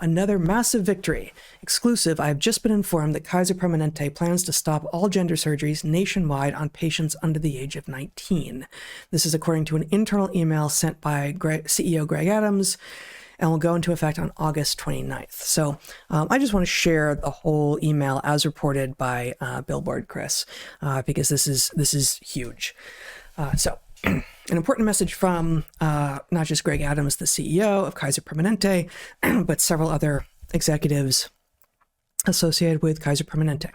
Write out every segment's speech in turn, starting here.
Another massive victory. Exclusive, I have just been informed that Kaiser Permanente plans to stop all gender surgeries nationwide on patients under the age of 19. This is according to an internal email sent by CEO Greg Adams, and will go into effect on August 29th. So I just want to share the whole email as reported by Billboard Chris, because this is huge. So an important message from not just Greg Adams, the CEO of Kaiser Permanente, but several other executives associated with Kaiser Permanente.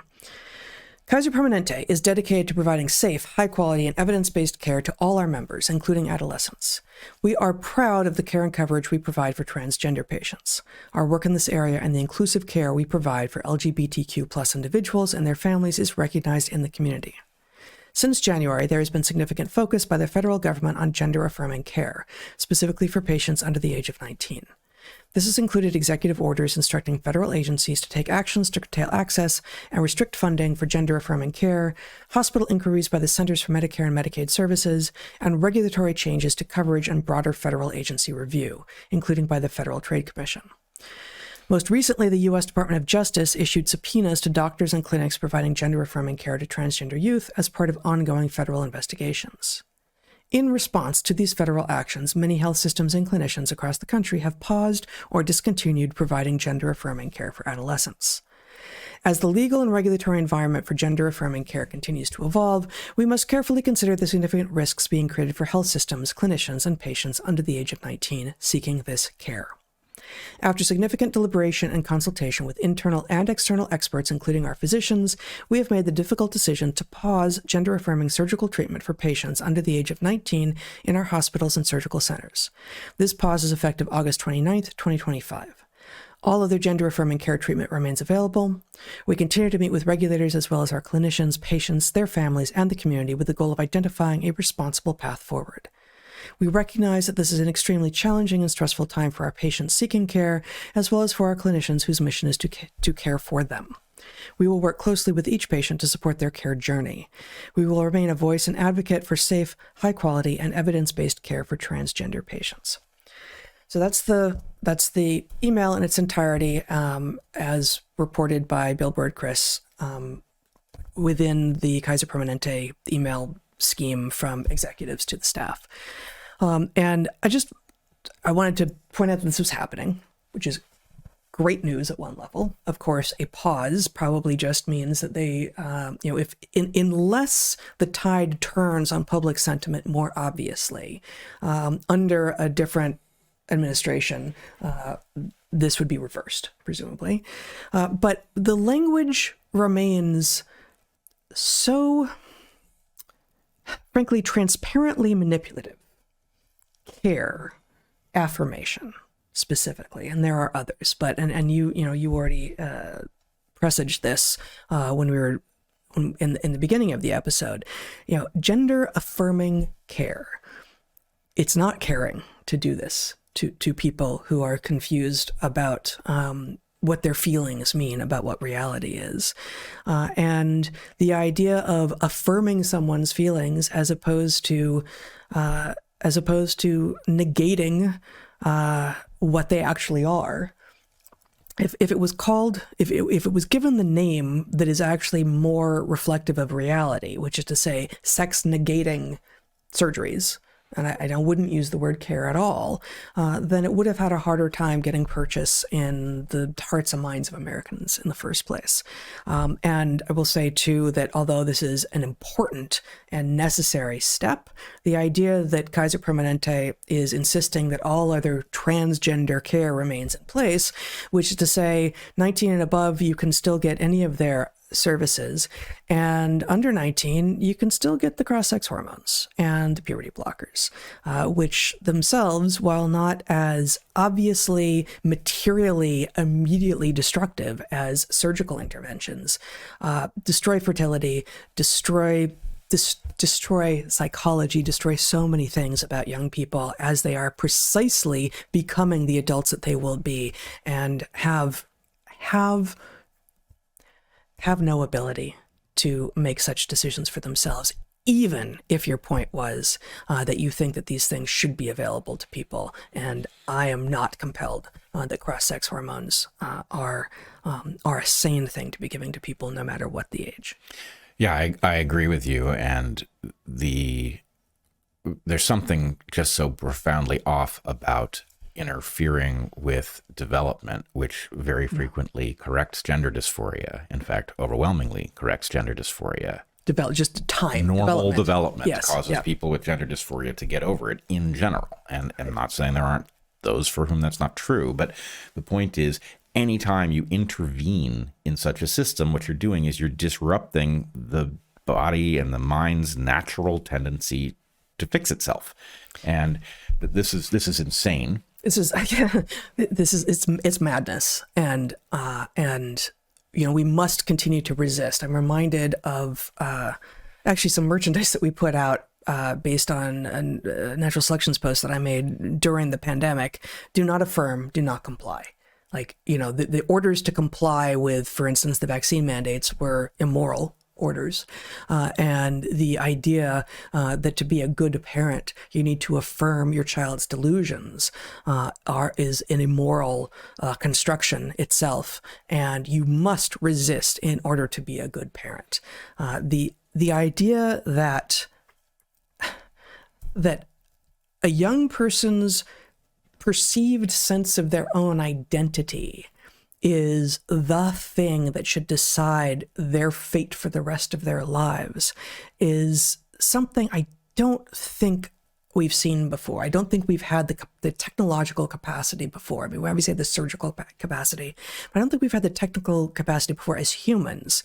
Kaiser Permanente is dedicated to providing safe, high-quality, and evidence-based care to all our members, including adolescents. We are proud of the care and coverage we provide for transgender patients. Our work in this area and the inclusive care we provide for LGBTQ+ individuals and their families is recognized in the community. Since January, there has been significant focus by the federal government on gender-affirming care, specifically for patients under the age of 19. This has included executive orders instructing federal agencies to take actions to curtail access and restrict funding for gender-affirming care, hospital inquiries by the Centers for Medicare and Medicaid Services, and regulatory changes to coverage and broader federal agency review, including by the Federal Trade Commission. Most recently, the U.S. Department of Justice issued subpoenas to doctors and clinics providing gender-affirming care to transgender youth as part of ongoing federal investigations. In response to these federal actions, many health systems and clinicians across the country have paused or discontinued providing gender-affirming care for adolescents. As the legal and regulatory environment for gender-affirming care continues to evolve, we must carefully consider the significant risks being created for health systems, clinicians, and patients under the age of 19 seeking this care. After significant deliberation and consultation with internal and external experts, including our physicians, we have made the difficult decision to pause gender-affirming surgical treatment for patients under the age of 19 in our hospitals and surgical centers. This pause is effective August 29th, 2025. All other gender-affirming care treatment remains available. We continue to meet with regulators as well as our clinicians, patients, their families, and the community with the goal of identifying a responsible path forward. We recognize that this is an extremely challenging and stressful time for our patients seeking care, as well as for our clinicians whose mission is to care for them. We will work closely with each patient to support their care journey. We will remain a voice and advocate for safe, high-quality, and evidence-based care for transgender patients. So that's the email in its entirety, as reported by Billboard Chris, within the Kaiser Permanente email scheme from executives to the staff. And I wanted to point out that this was happening, which is great news at one level. Of course, a pause probably just means that they, unless the tide turns on public sentiment more obviously, under a different administration, this would be reversed, presumably. But the language remains so, frankly, transparently manipulative. Care, affirmation, specifically, and there are others. But and you already presaged this when we were in the beginning of the episode. Gender affirming care. It's not caring to do this to people who are confused about what their feelings mean about what reality is. And the idea of affirming someone's feelings as opposed to negating what they actually are. If it was called, if it was given the name that is actually more reflective of reality, which is to say sex negating surgeries, and I wouldn't use the word care at all, then it would have had a harder time getting purchase in the hearts and minds of Americans in the first place. And I will say, too, that although this is an important and necessary step, the idea that Kaiser Permanente is insisting that all other transgender care remains in place, which is to say 19 and above, you can still get any of their services, and under 19 you can still get the cross-sex hormones and the puberty blockers, which themselves, while not as obviously materially immediately destructive as surgical interventions, destroy fertility, destroy psychology, destroy so many things about young people as they are precisely becoming the adults that they will be, and have no ability to make such decisions for themselves, even if your point was that you think that these things should be available to people. And I am not compelled that cross-sex hormones are a sane thing to be giving to people no matter what the age. Yeah, I agree with you. And there's something just so profoundly off about interfering with development, which very frequently corrects gender dysphoria. In fact, overwhelmingly corrects gender dysphoria. Just time. Normal development yes. causes people with gender dysphoria to get over it in general. And I'm not saying there aren't those for whom that's not true, but the point is, anytime you intervene in such a system, what you're doing is you're disrupting the body and the mind's natural tendency to fix itself. And this is insane. It's madness. And we must continue to resist. I'm reminded of actually some merchandise that we put out based on a natural selections post that I made during the pandemic. Do not affirm, do not comply. Like, the orders to comply with, for instance, the vaccine mandates were immoral orders. And the idea that to be a good parent, you need to affirm your child's delusions is an immoral construction itself. And you must resist in order to be a good parent. The idea that a young person's perceived sense of their own identity is the thing that should decide their fate for the rest of their lives is something I don't think we've seen before. I don't think we've had the technological capacity before. I mean, we obviously had the surgical capacity, but I don't think we've had the technical capacity before as humans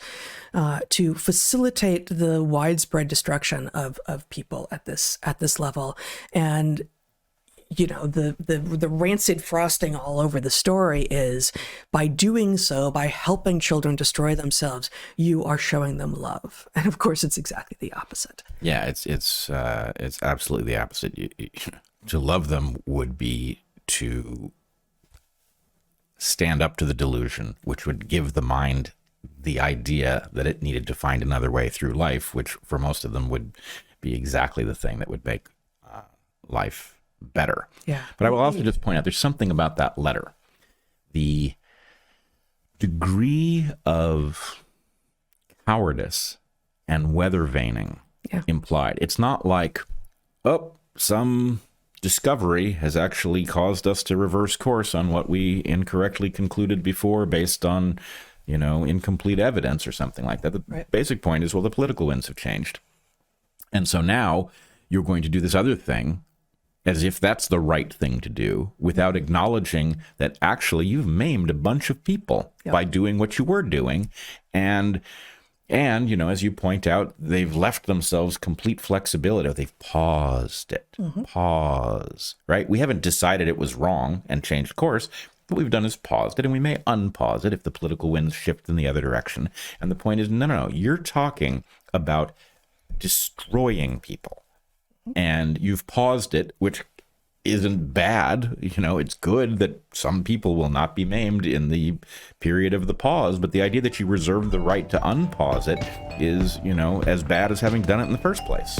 to facilitate the widespread destruction of people at this level. And the rancid frosting all over the story is, by doing so, by helping children destroy themselves, you are showing them love. And of course, it's exactly the opposite. Yeah, it's absolutely the opposite. To love them would be to stand up to the delusion, which would give the mind the idea that it needed to find another way through life, which for most of them would be exactly the thing that would make life better. Yeah. But I will also just point out, there's something about that letter. The degree of cowardice and weather vaning implied. It's not like, some discovery has actually caused us to reverse course on what we incorrectly concluded before based on, incomplete evidence or something like that. The basic point is, the political winds have changed. And so now you're going to do this other thing as if that's the right thing to do, without acknowledging that actually you've maimed a bunch of people by doing what you were doing. And as you point out, they've left themselves complete flexibility. They've paused it. Pause, right? We haven't decided it was wrong and changed course. What we've done is paused it, and we may unpause it if the political winds shift in the other direction. And the point is, no, you're talking about destroying people. And you've paused it, which isn't bad. It's good that some people will not be maimed in the period of the pause. But the idea that you reserve the right to unpause it is, as bad as having done it in the first place.